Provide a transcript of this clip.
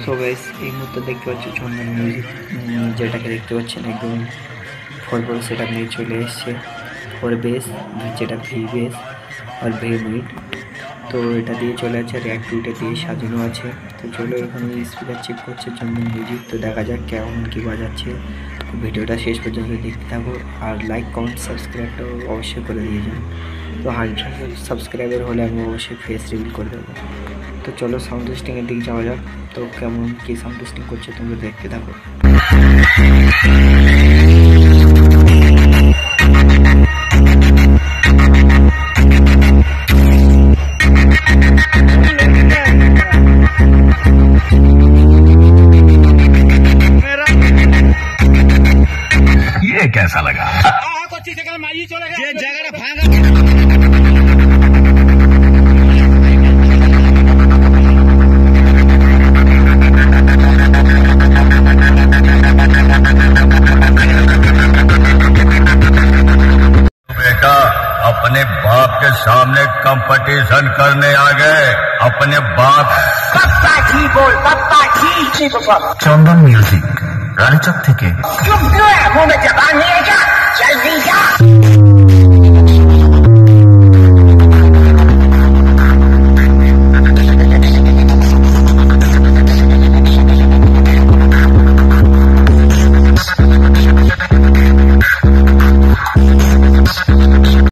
So guys এই মুহূর্তে দেখতে পাচ্ছি চন্দন মিউজিক যেটাকে দেখতে পাচ্ছেন একদম 4 সেটআপ নিয়ে চলে এসেছে 4 বেস যেটা ভি বেস আর ভি মিড। তো এটা দিয়ে চলে আছে র্যাক 2টা দিয়ে সাজানো আছে। তো চলো এখানে স্পিকার চেক করছে চন্দন মিউজিক। তো দেখা যাক কেমন কী বাজাচ্ছে। ভিডিওটা শেষ পর্যন্ত দেখতে থাকো আর লাইক কমেন্ট সাবস্ক্রাইবটা অবশ্যই করে দিয়ে যান। তো 100 সাবস্ক্রাইবার হলে আমি অবশ্যই ফেস রিভিল করে দেবো। তো চলো সাউন্ড টেস্টিংয়ের দিকে যাওয়া যাক। তো কেমন কী সাউন্ড টেস্টিং করছে তোমরা দেখতে থাকো। ये कैसा लगा? बेटा अपने बाप के सामने कंपटीशन करने आ गए। अपने बाप पप्पा जी बोल पप्पा जी चंदन म्यूजिक रानीचक থেকে चुप जो है मुंह में जबान नहीं है क्या जल्दी जा।